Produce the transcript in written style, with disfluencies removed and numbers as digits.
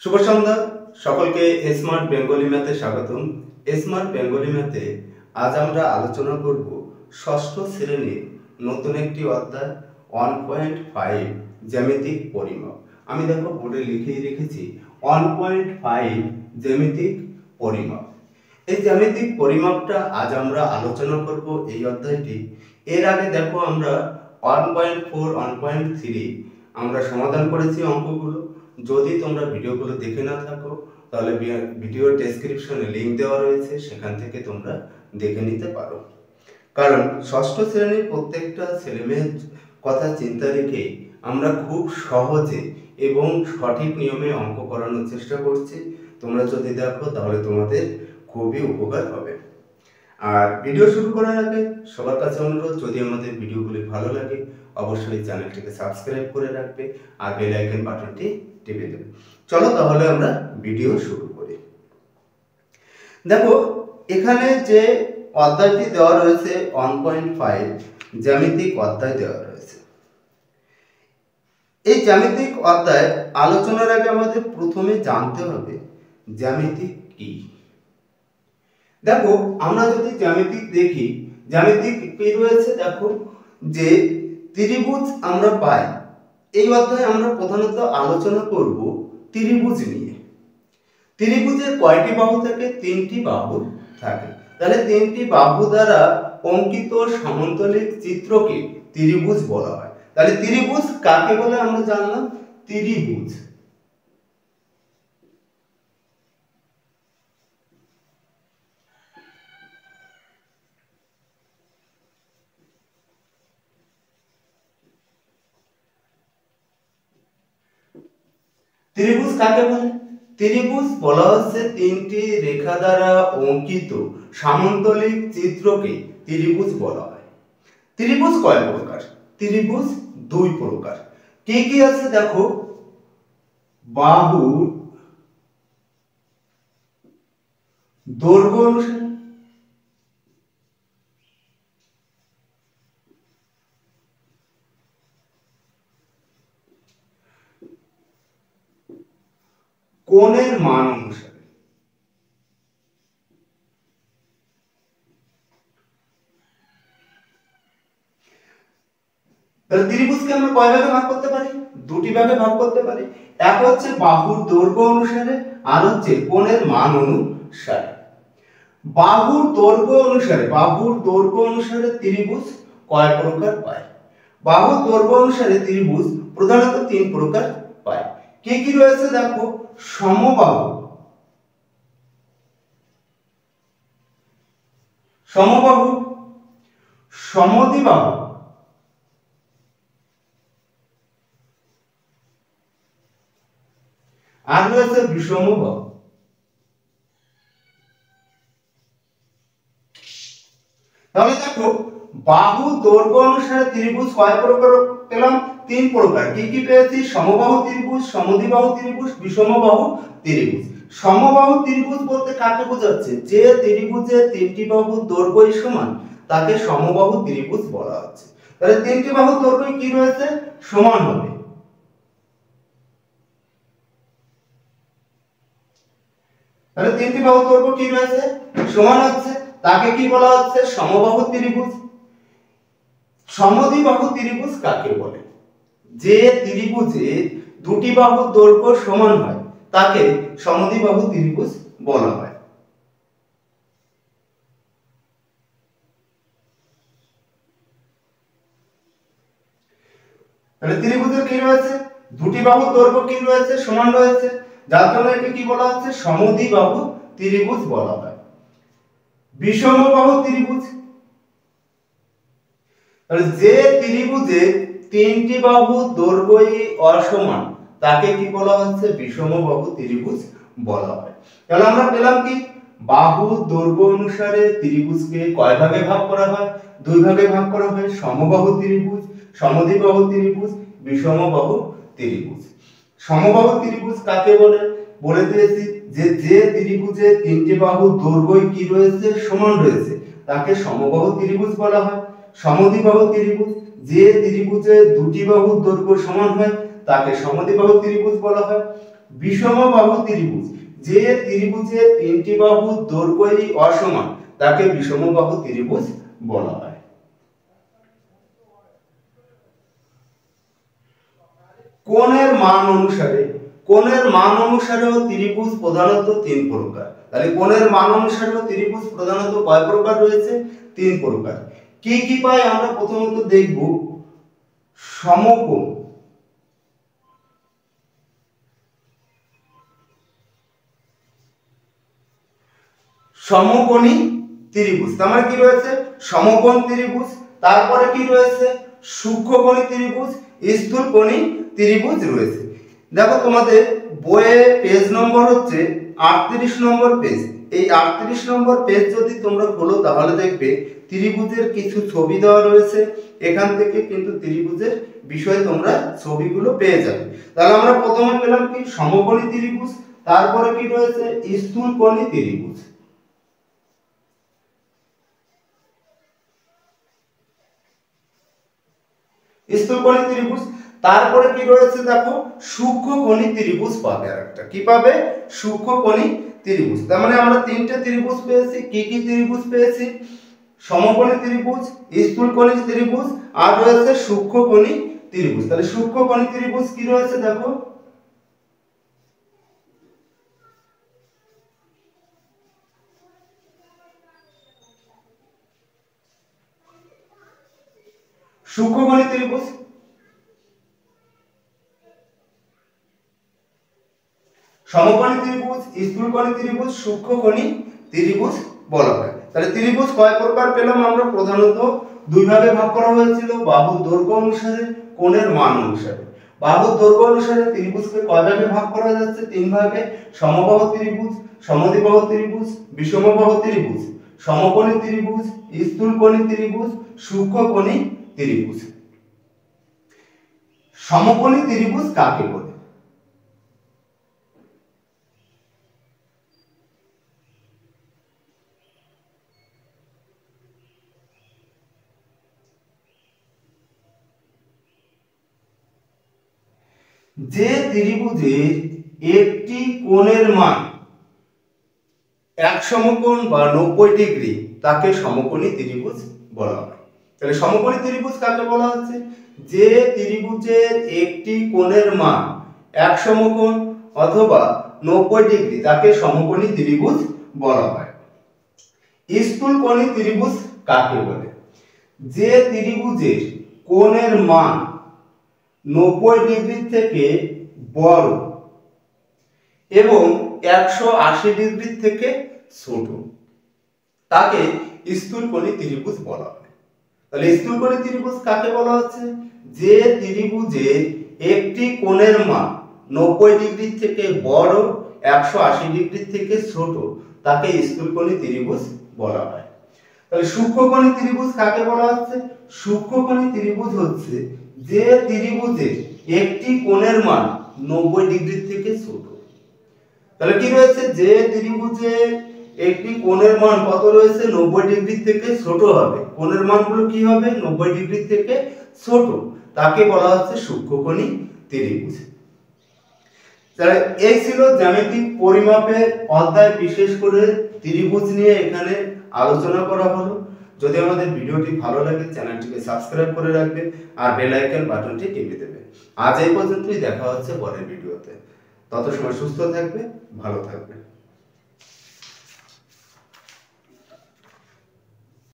শুভ সন্ধ্যা সকলকে smart Bengali ম্যাথে স্বাগতম। স্মার্ট বেঙ্গলি ম্যাথে আজ আমরা আলোচনা করব ষষ্ঠ শ্রেণীর নতুন একটি অধ্যায় 1.5 জ্যামিতিক পরিমাপ। আমি দেখো বোর্ডে লিখেই রেখেছি 1.5 জ্যামিতিক পরিমাপ। এই জ্যামিতিক পরিমাপটা আজ আমরা আলোচনা করব এই অধ্যায়টি। এর আগে দেখো আমরা 1.4 1.3 আমরা সমাধান করেছি অঙ্কগুলো। যদি তোমরা ভিডিওগুলো দেখে না থাকো তাহলে ভিডিওর ডেসক্রিপশনে লিংক দেওয়া রয়েছে, সেখান থেকে তোমরা দেখে নিতে পারো। কারণ ষষ্ঠ শ্রেণীর প্রত্যেকটা ছেলেমেয়ের কথা চিন্তা রেখে আমরা খুব সহজে এবং সঠিক নিয়মে অঙ্ক করানোর চেষ্টা করছি। তোমরা যদি দেখো তাহলে তোমাদের খুবই উপকার হবে। আর ভিডিও শুরু করার আগে সবার কাছে অনুরোধ, যদি আমাদের ভিডিওগুলি ভালো লাগে অবশ্যই চ্যানেলটিকে সাবস্ক্রাইব করে রাখবে আর বেল আইকন বাটনটি টিপে দেবে। চলো তাহলে আমরা ভিডিও শুরু করি। দেখো এখানে যে অধ্যায়টি দেওয়া রয়েছে 1.5 জ্যামিতিক অধ্যায় দেওয়া রয়েছে। এই জ্যামিতিক অধ্যায় আলোচনার আগে আমাদের প্রথমে জানতে হবে জ্যামিতিক কি। দেখো আমরা যদি জ্যামিতিক দেখি, জ্যামিতিক কি রয়েছে দেখো, যে ত্রিভুজ আমরা পাই। এই অধ্যায়ে আমরা প্রধানত আলোচনা করব ত্রিভুজ নিয়ে। ত্রিভুজের কয়টি বাহু থাকে? তিনটি বাহু থাকে। তাহলে তিনটি বাহু দ্বারা অঙ্কিত সমান্তরাল চিত্রকে ত্রিভুজ বলা হয়। তাহলে ত্রিভুজ কাকে বলে আমরা জানলাম, ত্রিভুজ। ত্রিভুজ কাকে বলে? ত্রিভুজ বলা হচ্ছে তিনটি রেখা দ্বারা অঙ্কিত সামন্তলিক চিত্রকে ত্রিভুজ বলা হয়। ত্রিভুজ কয় প্রকার? ত্রিভুজ দুই প্রকার। কি কি আছে দেখো, বাহু দৈর্ঘ্য অনুসারে, কোণের মান অনুসারে। তাহলে ত্রিভুজকে আমরা কয় ভাগে ভাগ করতে পারি? দুটি ভাগে ভাগ করতে পারি। এক হচ্ছে বাহুর দৈর্ঘ্য অনুসারে, আর হচ্ছে কোণের মান অনুসারে। বাহুর দৈর্ঘ্য অনুসারে ত্রিভুজ কয় প্রকার পায়? বাহুর দৈর্ঘ্য অনুসারে ত্রিভুজ প্রধানত তিন প্রকার পায়। কি কি রয়েছে দেখো, সমবাহু, সমদ্বিবাহু, আর রয়েছে বিষমবাহু। তাহলে দেখো বাহু দৈর্ঘ্য অনুসারে ত্রিভুজ কয় প্রকার পেলাম? তিন প্রকার। কি কি পেয়েছি? সমবাহু ত্রিভুজ, সমদ্বিবাহু ত্রিভুজ, বিষমবাহু ত্রিভুজ। সমবাহু ত্রিভুজ বলতে কাকে বোঝাচ্ছে? যে ত্রিভুজের তিনটি বাহুর দৈর্ঘ্যই সমান তাকে সমবাহু ত্রিভুজ বলা হচ্ছে। তাহলে তিনটি বাহুর দৈর্ঘ্য কি রয়েছে? সমান হবে। তাহলে তিনটি বাহুর দৈর্ঘ্য কি রয়েছে? সমান হচ্ছে, তাকে কি বলা হচ্ছে? সমবাহু ত্রিভুজ। সমদ্বিবাহু ত্রিভুজ কাকে বলে? যে ত্রিভুজে দুটি বাহুর দৈর্ঘ্য সমান হয় তাকে সমদ্বিবাহু ত্রিভুজ বলা হয়। তাহলে ত্রিভুজের কি রয়েছে? দুটি বাহুর দৈর্ঘ্য কি রয়েছে? সমান রয়েছে, যার জন্য একে কি বলা হচ্ছে? সমদ্বিবাহু ত্রিভুজ বলা হয়। বিষমবাহু ত্রিভুজ, তাহলে যে ত্রিভুজে তিনটি বাহুর দৈর্ঘ্যই অসমান তাকে কি বলা হচ্ছে? বিষমবাহু ত্রিভুজ বলা হয়। তাহলে আমরা পেলাম কি? বাহুর দৈর্ঘ্য অনুসারে ত্রিভুজকে কয় ভাগে ভাগ করা হয়? দুই ভাগে ভাগ করা হয়, সমবাহু ত্রিভুজ, সমদ্বিবাহু ত্রিভুজ, বিষমবাহু ত্রিভুজ। সমবাহু ত্রিভুজ কাকে বলে? বলে দিয়েছি যে যে ত্রিভুজে তিনটি বাহুর দৈর্ঘ্যই কি রয়েছে? সমান রয়েছে তাকে সমবাহু ত্রিভুজ বলা হয়। সমদ্বিবাহু ত্রিভুজ, যে ত্রিভুজে দুটি বাহুর দৈর্ঘ্য সমান হয় তাকে সমদ্বিবাহু ত্রিভুজ বলা হয়। বিষমবাহু ত্রিভুজ। যে ত্রিভুজের তিনটি বাহু দৈর্ঘ্যই অসমান তাকে বিষমবাহু ত্রিভুজ বলা হয়। কোণের মান অনুসারেও ত্রিভুজ প্রধানত তিন প্রকার। তাহলে কোণের মান অনুসারেও ত্রিভুজ প্রধানত কয় প্রকার রয়েছে? তিন প্রকার। কি কি পাই আমরা প্রথমত দেখব সমকোণ, সমকোণী ত্রিভুজ। তার মানে কি রয়েছে? সমকোণ ত্রিভুজ। তারপরে কি রয়েছে? সূক্ষ্মকোণী ত্রিভুজ, স্থূলকোণী ত্রিভুজ রয়েছে। দেখো তোমাদের বইয়ে পেজ নম্বর হচ্ছে 38 নম্বর পেজ। এই 38 নম্বর পেজ যদি তোমরা খোলো তাহলে দেখবে ত্রিভুজের কিছু ছবি দেওয়া রয়েছে। এখান থেকে কিন্তু ত্রিভুজের বিষয়ে তোমরা ছবিগুলো পেয়ে যাবে। তাহলে আমরা প্রথমে পেলাম কি? সমকোণী ত্রিভুজ। তারপরে কি রয়েছে? স্থূলকোণী ত্রিভুজ। স্থূলকোণী ত্রিভুজ। তারপরে কি রয়েছে দেখো? সূক্ষ্মকোণী ত্রিভুজ পাবে আরেকটা। কি পাবে? সূক্ষ্মকোণী ত্রিভুজ। তার মানে আমরা তিনটে ত্রিভুজ পেয়েছি। কি কি ত্রিভুজ পেয়েছি? সমকোণী ত্রিভুজ, স্থূলকোণী ত্রিভুজ, আর রয়েছে সূক্ষ্মকোণী ত্রিভুজ। তাহলে সূক্ষ্মকোণী ত্রিভুজ কি রয়েছে দেখো? সূক্ষ্মকোণী ত্রিভুজ, সমকোণী ত্রিভুজ, স্থূলকোণী ত্রিভুজ, সূক্ষ্মকোণী ত্রিভুজ বলা হয়। তাহলে ত্রিভুজ কয় প্রকার পেলাম আমরা? প্রধানত দুই ভাগে ভাগ করা হয়েছিল, বাহুর দৈর্ঘ্য অনুসারে, কোণের মান অনুসারে। বাহুর দৈর্ঘ্য অনুসারে ত্রিভুজকে কয় ভাগে ভাগ করা যাচ্ছে? তিন ভাগে। সমবাহু ত্রিভুজ, সমদ্বিবাহু ত্রিভুজ, বিষমবাহু ত্রিভুজ, সমকোণী ত্রিভুজ, স্থূলকোণী ত্রিভুজ, সূক্ষ্মকোণী ত্রিভুজ। সমকোণী ত্রিভুজ কাকে বলে? যে ত্রিভুজের একটি কোণের মান এক সমকোণ বা 90 ডিগ্রি তাকে সমকোণী ত্রিভুজ বলা হয়। তাহলে সমকোণী ত্রিভুজ কাকে বলা হচ্ছে? যে ত্রিভুজের একটি কোণের মান এক সমকোণ অথবা 90 ডিগ্রি তাকে সমকোণী ত্রিভুজ বলা হয়। স্থূলকোণী ত্রিভুজ কাকে বলে? যে ত্রিভুজের কোণের মান 90 ডিগ্রি থেকে বড় এবং 180 ডিগ্রি থেকে ছোট তাকে স্থূলকোণী ত্রিভুজ বলা হয়। তাহলে স্থূলকোণী ত্রিভুজ কাকে বলা হচ্ছে? যে ত্রিভুজের একটি কোণের মান 90 ডিগ্রি থেকে বড়, 180 ডিগ্রি থেকে ছোট তাকে স্থূলকোণী ত্রিভুজ বলা হয়। তাহলে সূক্ষ্মকোণী ত্রিভুজ কাকে বলা হচ্ছে? সূক্ষ্মকোণী ত্রিভুজ হচ্ছে যে ত্রিভুজের একটি কোণের মান 90 ডিগ্রি থেকে ছোট। তাহলে কি রয়েছে? যে ত্রিভুজের একটি কোণের মান কত রয়েছে? 90 ডিগ্রি থেকে ছোট হবে। কোণের মানগুলো কি হবে? 90 ডিগ্রি থেকে ছোট, তাকে বলা হচ্ছে সূক্ষ্মকোণী ত্রিভুজ। তাহলে এই ছিল জ্যামিতিক পরিমাপের অধ্যায়, বিশেষ করে ত্রিভুজ নিয়ে এখানে আলোচনা করা হলো। যদি আমাদের ভিডিওটি ভালো লাগে চ্যানেলটিকে সাবস্ক্রাইব করে রাখবে আর বেল আইকন বাটনটি টিপে দেবে। আজ এই পর্যন্তই, দেখা হচ্ছে পরের ভিডিওতে। তত সময় সুস্থ থাকবে, ভালো থাকবে।